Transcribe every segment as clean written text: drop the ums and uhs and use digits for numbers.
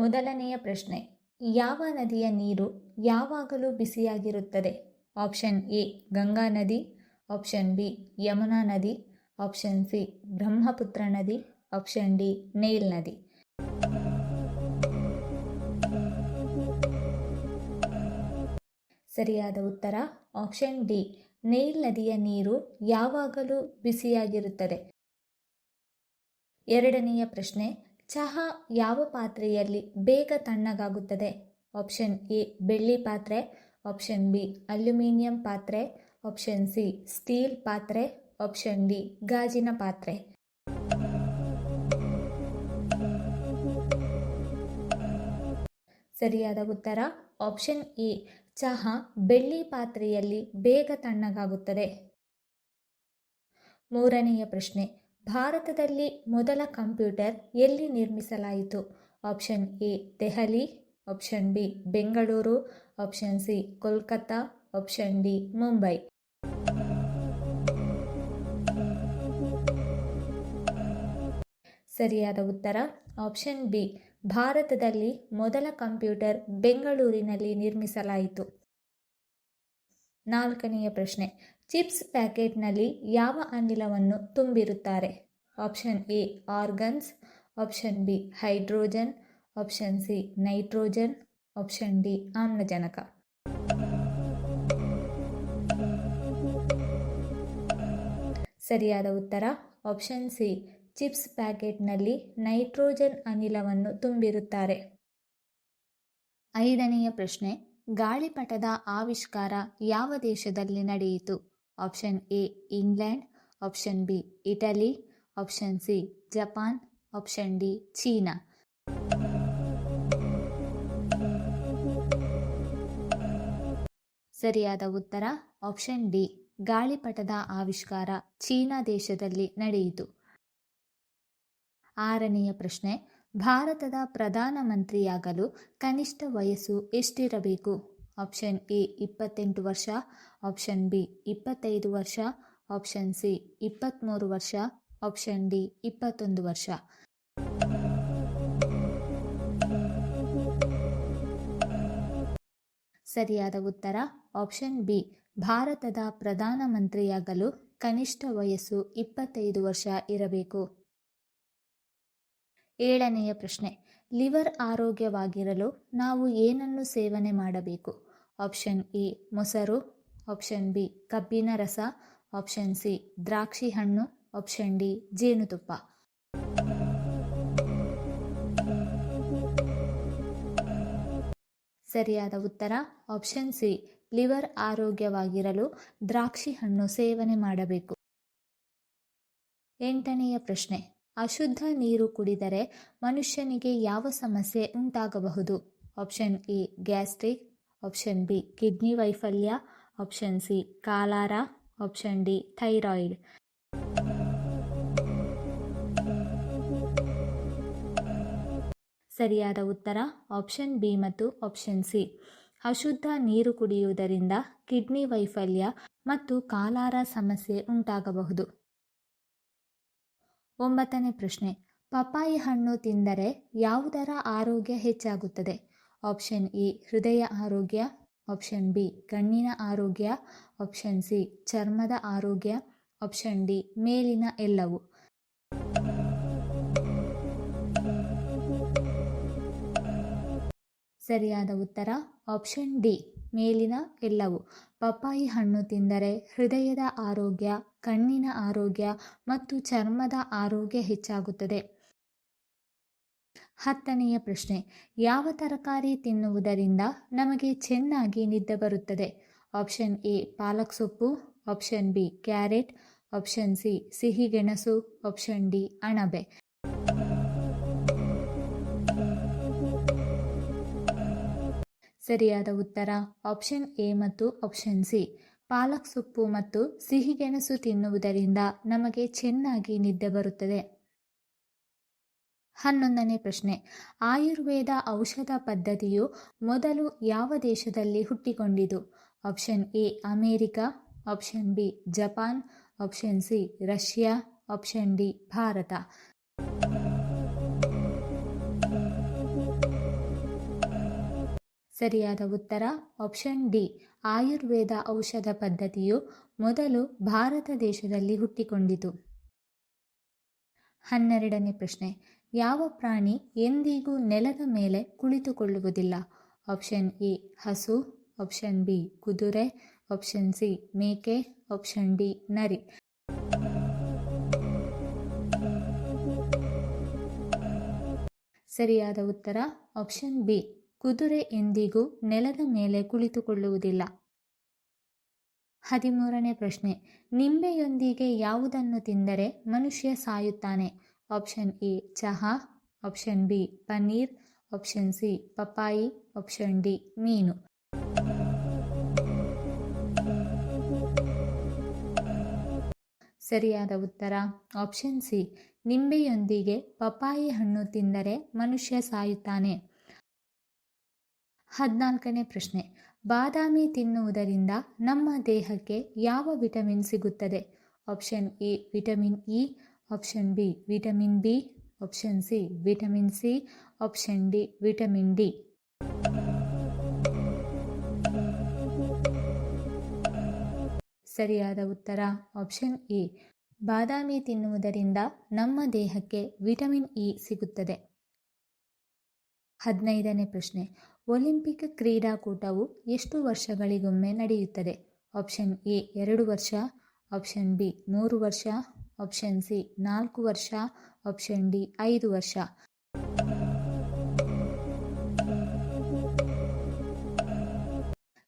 ಮೊದಲನೆಯ ಪ್ರಶ್ನೆ, ಯಾವ ನದಿಯ ನೀರು ಯಾವಾಗಲೂ ಬಿಸಿಯಾಗಿರುತ್ತದೆ? ಆಪ್ಷನ್ ಎ ಗಂಗಾ ನದಿ, ಆಪ್ಷನ್ ಬಿ ಯಮುನಾ ನದಿ, ಆಪ್ಷನ್ ಸಿ ಬ್ರಹ್ಮಪುತ್ರ ನದಿ, ಆಪ್ಷನ್ ಡಿ ನೈಲ್ ನದಿ. ಸರಿಯಾದ ಉತ್ತರ ಆಪ್ಷನ್ ಡಿ, ನೈಲ್ ನದಿಯ ನೀರು ಯಾವಾಗಲೂ ಬಿಸಿಯಾಗಿರುತ್ತದೆ. ಎರಡನೆಯ ಪ್ರಶ್ನೆ, ಚಹಾ ಯಾವ ಪಾತ್ರೆಯಲ್ಲಿ ಬೇಗ ತಣ್ಣಗಾಗುತ್ತದೆ? ಆಪ್ಷನ್ ಎ ಬೆಳ್ಳಿ ಪಾತ್ರೆ, ಆಪ್ಷನ್ ಬಿ ಅಲ್ಯೂಮಿನಿಯಂ ಪಾತ್ರೆ, ಆಪ್ಷನ್ ಸಿ ಸ್ಟೀಲ್ ಪಾತ್ರೆ, ಆಪ್ಷನ್ ಡಿ ಗಾಜಿನ ಪಾತ್ರೆ. ಸರಿಯಾದ ಉತ್ತರ ಆಪ್ಷನ್ ಎ, ಚಹಾ ಬೆಳ್ಳಿ ಪಾತ್ರೆಯಲ್ಲಿ ಬೇಗ ತಣ್ಣಗಾಗುತ್ತದೆ. ಮೂರನೆಯ ಪ್ರಶ್ನೆ, ಭಾರತದಲ್ಲಿ ಮೊದಲ ಕಂಪ್ಯೂಟರ್ ಎಲ್ಲಿ ನಿರ್ಮಿಸಲಾಯಿತು? Option A Delhi, option B Bengaluru, option C Kolkata, option D Mumbai. ಸರಿಯಾದ ಉತ್ತರ ಆಪ್ಷನ್ ಬಿ, ಭಾರತದಲ್ಲಿ ಮೊದಲ ಕಂಪ್ಯೂಟರ್ ಬೆಂಗಳೂರಿನಲ್ಲಿ ನಿರ್ಮಿಸಲಾಯಿತು. ನಾಲ್ಕನೆಯ ಪ್ರಶ್ನೆ, ಚಿಪ್ಸ್ ಪ್ಯಾಕೆಟ್ನಲ್ಲಿ ಯಾವ ಅನಿಲವನ್ನು ತುಂಬಿರುತ್ತಾರೆ? Option A argons, option B hydrogen, option C nitrogen, option D ಆಮ್ಲಜನಕ. ಸರಿಯಾದ ಉತ್ತರ ಆಪ್ಷನ್ ಸಿ, ಚಿಪ್ಸ್ ಪ್ಯಾಕೆಟ್ನಲ್ಲಿ ನೈಟ್ರೋಜನ್ ಅನಿಲವನ್ನು ತುಂಬಿರುತ್ತಾರೆ. ಐದನೆಯ ಪ್ರಶ್ನೆ, ಗಾಳಿಪಟದ ಆವಿಷ್ಕಾರ ಯಾವ ದೇಶದಲ್ಲಿ ನಡೆಯಿತು? Option A England, option B Italy, option C Japan, option D China. ಸರಿಯಾದ ಉತ್ತರ ಆಪ್ಷನ್ ಡಿ, ಗಾಳಿಪಟದ ಆವಿಷ್ಕಾರ ಚೀನಾ ದೇಶದಲ್ಲಿ ನಡೆಯಿತು. ಆರನೆಯ ಪ್ರಶ್ನೆ, ಭಾರತದ ಪ್ರಧಾನಮಂತ್ರಿಯಾಗಲು ಕನಿಷ್ಠ ವಯಸ್ಸು ಎಷ್ಟಿರಬೇಕು? ಆಪ್ಷನ್ ಎ 28 ವರ್ಷ, ಆಪ್ಷನ್ ಬಿ 25 ವರ್ಷ, ಆಪ್ಷನ್ ಸಿ 23 ವರ್ಷ, ಆಪ್ಷನ್ ಡಿ 21 ವರ್ಷ. ಸರಿಯಾದ ಉತ್ತರ ಆಪ್ಷನ್ ಬಿ, ಭಾರತದ ಪ್ರಧಾನಮಂತ್ರಿಯಾಗಲು ಕನಿಷ್ಠ ವಯಸ್ಸು 25 ವರ್ಷ ಇರಬೇಕು. ಏಳನೆಯ ಪ್ರಶ್ನೆ, ಲಿವರ್ ಆರೋಗ್ಯವಾಗಿರಲು ನಾವು ಏನನ್ನು ಸೇವನೆ ಮಾಡಬೇಕು? ಆಪ್ಷನ್ ಎ ಮೊಸರು, ಆಪ್ಷನ್ ಬಿ ಕಬ್ಬಿನ ರಸ, ಆಪ್ಷನ್ ಸಿ ದ್ರಾಕ್ಷಿ ಹಣ್ಣು, ಆಪ್ಷನ್ ಡಿ ಜೇನುತುಪ್ಪ. ಸರಿಯಾದ ಉತ್ತರ ಆಪ್ಷನ್ ಸಿ, ಲಿವರ್ ಆರೋಗ್ಯವಾಗಿರಲು ದ್ರಾಕ್ಷಿ ಹಣ್ಣು ಸೇವನೆ ಮಾಡಬೇಕು. ಎಂಟನೆಯ ಪ್ರಶ್ನೆ, ಅಶುದ್ಧ ನೀರು ಕುಡಿದರೆ ಮನುಷ್ಯನಿಗೆ ಯಾವ ಸಮಸ್ಯೆ ಉಂಟಾಗಬಹುದು? Option A gastric, option B kidney ವೈಫಲ್ಯ, option C cholera, option D thyroid. ಸರಿಯಾದ ಉತ್ತರ ಆಪ್ಷನ್ ಬಿ ಮತ್ತು ಆಪ್ಷನ್ ಸಿ. ಅಶುದ್ಧ ನೀರು ಕುಡಿಯುವುದರಿಂದ ಕಿಡ್ನಿ ವೈಫಲ್ಯ ಮತ್ತು ಕಾಲಾರ ಸಮಸ್ಯೆ ಉಂಟಾಗಬಹುದು. ಒಂಬತ್ತನೇ ಪ್ರಶ್ನೆ, ಪಪ್ಪಾಯಿ ಹಣ್ಣು ತಿಂದರೆ ಯಾವುದರ ಆರೋಗ್ಯ ಹೆಚ್ಚಾಗುತ್ತದೆ? ಆಪ್ಷನ್ ಎ ಹೃದಯ ಆರೋಗ್ಯ, ಆಪ್ಷನ್ ಬಿ ಕಣ್ಣಿನ ಆರೋಗ್ಯ, ಆಪ್ಷನ್ ಸಿ ಚರ್ಮದ ಆರೋಗ್ಯ, ಆಪ್ಷನ್ ಡಿ ಮೇಲಿನ ಎಲ್ಲವೂ. ಸರಿಯಾದ ಉತ್ತರ ಆಪ್ಷನ್ ಡಿ, ಮೇಲಿನ ಎಲ್ಲವೂ. ಪಪ್ಪಾಯಿ ಹಣ್ಣು ತಿಂದರೆ ಹೃದಯದ ಆರೋಗ್ಯ, ಕಣ್ಣಿನ ಆರೋಗ್ಯ ಮತ್ತು ಚರ್ಮದ ಆರೋಗ್ಯ ಹೆಚ್ಚಾಗುತ್ತದೆ. ಹತ್ತನೆಯ ಪ್ರಶ್ನೆ, ಯಾವ ತರಕಾರಿ ತಿನ್ನುವುದರಿಂದ ನಮಗೆ ಚೆನ್ನಾಗಿ ನಿದ್ದೆ ಬರುತ್ತದೆ? ಆಪ್ಷನ್ ಎ ಪಾಲಕ್ ಸೊಪ್ಪು, option B carrot, option C ಸಿಹಿಗೆಣಸು, ಆಪ್ಷನ್ ಡಿ ಅಣಬೆ. ಸರಿಯಾದ ಉತ್ತರ ಆಪ್ಷನ್ ಎ ಮತ್ತು ಆಪ್ಷನ್ ಸಿ. ಪಾಲಕ್ ಸೊಪ್ಪು ಮತ್ತು ಸಿಹಿಗೆಣಸು ತಿನ್ನುವುದರಿಂದ ನಮಗೆ ಚೆನ್ನಾಗಿ ನಿದ್ದೆ ಬರುತ್ತದೆ. 11ನೇ ಪ್ರಶ್ನೆ, ಆಯುರ್ವೇದ ಔಷಧ ಪದ್ಧತಿಯು ಮೊದಲು ಯಾವ ದೇಶದಲ್ಲಿ ಹುಟ್ಟಿಕೊಂಡಿತು? Option A America, option B Japan, option C Russia, option D Bharat. ಸರಿಯಾದ ಉತ್ತರ ಆಪ್ಷನ್ ಡಿ. ಆಯುರ್ವೇದ ಔಷಧ ಪದ್ಧತಿಯು ಮೊದಲು ಭಾರತ ದೇಶದಲ್ಲಿ ಹುಟ್ಟಿಕೊಂಡಿತು. 12ನೇ ಪ್ರಶ್ನೆ. ಯಾವ ಪ್ರಾಣಿ ಎಂದಿಗೂ ನೆಲದ ಮೇಲೆ ಕುಳಿತುಕೊಳ್ಳುವುದಿಲ್ಲ? ಆಪ್ಷನ್ ಎ ಹಸು, ಆಪ್ಷನ್ ಬಿ ಕುದುರೆ, ಆಪ್ಷನ್ ಸಿ ಮೇಕೆ, ಆಪ್ಷನ್ ಡಿ ನರಿ. ಸರಿಯಾದ ಉತ್ತರ ಆಪ್ಷನ್ ಬಿ. ಕುದುರೆ ಎಂದಿಗೂ ನೆಲದ ಮೇಲೆ ಕುಳಿತುಕೊಳ್ಳುವುದಿಲ್ಲ. 13ನೇ ಪ್ರಶ್ನೆ. ನಿಂಬೆಯೊಂದಿಗೆ ಯಾವುದನ್ನು ತಿಂದರೆ ಮನುಷ್ಯ ಸಾಯುತ್ತಾನೆ? ಆಪ್ಷನ್ ಎ ಚಹಾ, option B paneer, option C ಪಪ್ಪಾಯಿ, ಆಪ್ಷನ್ ಡಿ ಮೀನು. ಸರಿಯಾದ ಉತ್ತರ ಆಪ್ಷನ್ ಸಿ. ನಿಂಬೆಯೊಂದಿಗೆ ಪಪ್ಪಾಯಿ ಹಣ್ಣು ತಿಂದರೆ ಮನುಷ್ಯ ಸಾಯುತ್ತಾನೆ. 14ನೇ ಪ್ರಶ್ನೆ. ಬಾದಾಮಿ ತಿನ್ನುವುದರಿಂದ ನಮ್ಮ ದೇಹಕ್ಕೆ ಯಾವ ವಿಟಮಿನ್ ಸಿಗುತ್ತದೆ? Option A vitamin E, option B vitamin B, option C vitamin C, option D vitamin D. ಸರಿಯಾದ ಉತ್ತರ ಆಪ್ಷನ್ ಎ. ಬಾದಾಮಿ ತಿನ್ನುವುದರಿಂದ ನಮ್ಮ ದೇಹಕ್ಕೆ ವಿಟಮಿನ್ ಇ ಸಿಗುತ್ತದೆ. 15ನೇ ಪ್ರಶ್ನೆ. ಒಲಿಂಪಿಕ್ ಕ್ರೀಡಾಕೂಟವು ಎಷ್ಟು ವರ್ಷಗಳಿಗೊಮ್ಮೆ ನಡೆಯುತ್ತದೆ? ಆಪ್ಷನ್ ಎ 2 ವರ್ಷ, ಆಪ್ಷನ್ ಬಿ 3 ವರ್ಷ, ಆಪ್ಷನ್ ಸಿ 4 ವರ್ಷ, ಆಪ್ಷನ್ ಡಿ 5 ವರ್ಷ.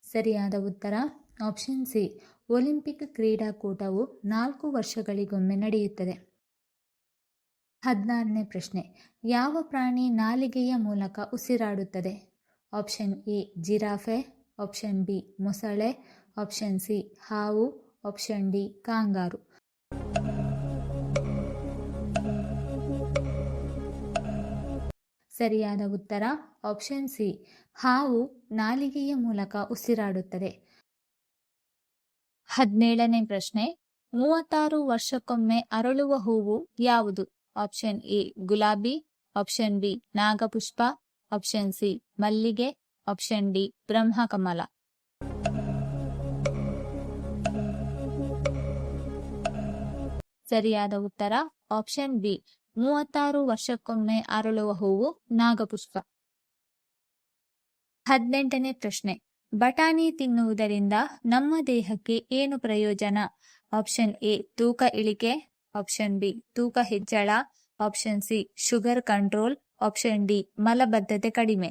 ಸರಿಯಾದ ಉತ್ತರ ಆಪ್ಷನ್ ಸಿ. ಒಲಿಂಪಿಕ್ ಕ್ರೀಡಾಕೂಟವು 4 ವರ್ಷಗಳಿಗೊಮ್ಮೆ ನಡೆಯುತ್ತದೆ. 16ನೇ ಪ್ರಶ್ನೆ. ಯಾವ ಪ್ರಾಣಿ ನಾಲಿಗೆಯ ಮೂಲಕ ಉಸಿರಾಡುತ್ತದೆ? Option A giraffe, option B ಮೊಸಳೆ, ಆಪ್ಷನ್ ಸಿ ಹಾವು, ಆಪ್ಷನ್ ಡಿ ಕಾಂಗಾರು. ಸರಿಯಾದ ಉತ್ತರ ಆಪ್ಷನ್ ಸಿ. ಹಾವು ನಾಲಿಗೆಯ ಮೂಲಕ ಉಸಿರಾಡುತ್ತದೆ. 17ನೇ ಪ್ರಶ್ನೆ. 36 ವರ್ಷಕ್ಕೊಮ್ಮೆ ಅರಳುವ ಹೂವು ಯಾವುದು? ಆಪ್ಷನ್ ಎ ಗುಲಾಬಿ, ಆಪ್ಷನ್ ಬಿ ನಾಗಪುಷ್ಪ, ಆಪ್ಷನ್ ಸಿ ಮಲ್ಲಿಗೆ, ಆಪ್ಷನ್ ಡಿ ಬ್ರಹ್ಮಕಮಲ. ಸರಿಯಾದ ಉತ್ತರ ಆಪ್ಷನ್ ಬಿ. 36 ವರ್ಷಕ್ಕೊಮ್ಮೆ ಅರಳುವ ಹೂವು ನಾಗಪುಷ್ಪ. 18ನೇ ಪ್ರಶ್ನೆ. ಬಟಾಣಿ ತಿನ್ನುವುದರಿಂದ ನಮ್ಮ ದೇಹಕ್ಕೆ ಏನು ಪ್ರಯೋಜನ? ಆಪ್ಷನ್ ಎ ತೂಕ ಇಳಿಕೆ, ಆಪ್ಷನ್ ಬಿ ತೂಕ ಹೆಚ್ಚಳ, option C sugar control, option D ಮಲಬದ್ಧತೆ ಕಡಿಮೆ.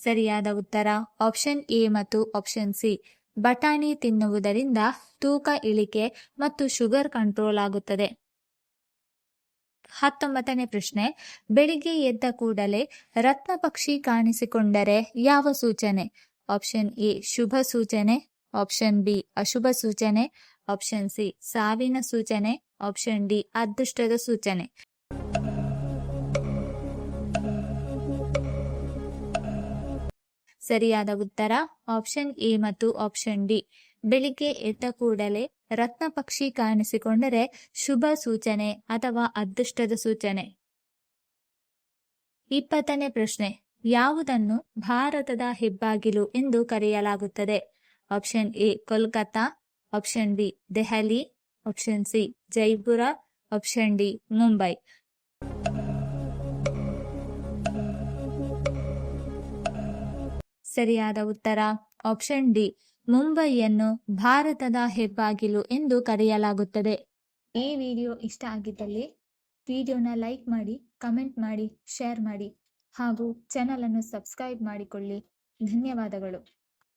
ಸರಿಯಾದ ಉತ್ತರ ಆಪ್ಷನ್ ಎ ಮತ್ತು ಆಪ್ಷನ್ ಸಿ. ಬಟಾಣಿ ತಿನ್ನುವುದರಿಂದ ತೂಕ ಇಳಿಕೆ ಮತ್ತು ಶುಗರ್ ಕಂಟ್ರೋಲ್ ಆಗುತ್ತದೆ. 19ನೇ ಪ್ರಶ್ನೆ. ಬೆಳಿಗ್ಗೆ ಎದ್ದ ಕೂಡಲೇ ರತ್ನ ಪಕ್ಷಿ ಕಾಣಿಸಿಕೊಂಡರೆ ಯಾವ ಸೂಚನೆ? ಆಪ್ಷನ್ ಎ ಶುಭ ಸೂಚನೆ, ಆಪ್ಷನ್ ಬಿ ಅಶುಭ ಸೂಚನೆ, ಆಪ್ಷನ್ ಸಿ ಸಾವಿನ ಸೂಚನೆ, ಆಪ್ಷನ್ ಡಿ ಅದೃಷ್ಟದ ಸೂಚನೆ. ಸರಿಯಾದ ಉತ್ತರ ಆಪ್ಷನ್ ಎ ಮತ್ತು ಆಪ್ಷನ್ ಡಿ. ಬೆಳಿಗ್ಗೆ ಎದ್ದ ಕೂಡಲೇ ರತ್ನ ಪಕ್ಷಿ ಕಾಣಿಸಿಕೊಂಡರೆ ಶುಭ ಸೂಚನೆ ಅಥವಾ ಅದೃಷ್ಟದ ಸೂಚನೆ. 20ನೇ ಪ್ರಶ್ನೆ. ಯಾವುದನ್ನು ಭಾರತದ ಹೆಬ್ಬಾಗಿಲು ಎಂದು ಕರೆಯಲಾಗುತ್ತದೆ? Option A Kolkata, option B Delhi, option C Jaipur, option D Mumbai. ಸರಿಯಾದ ಉತ್ತರ ಆಪ್ಷನ್ ಡಿ. ಮುಂಬೈಯನ್ನು ಭಾರತದ ಹೆಬ್ಬಾಗಿಲು ಎಂದು ಕರೆಯಲಾಗುತ್ತದೆ. ಈ ವಿಡಿಯೋ ಇಷ್ಟ ಆಗಿದ್ದಲ್ಲಿ ವಿಡಿಯೋನ ಲೈಕ್ ಮಾಡಿ, ಕಮೆಂಟ್ ಮಾಡಿ, ಶೇರ್ ಮಾಡಿ ಹಾಗೂ ಚಾನಲನ್ನು ಸಬ್ಸ್ಕ್ರೈಬ್ ಮಾಡಿಕೊಳ್ಳಿ. ಧನ್ಯವಾದಗಳು.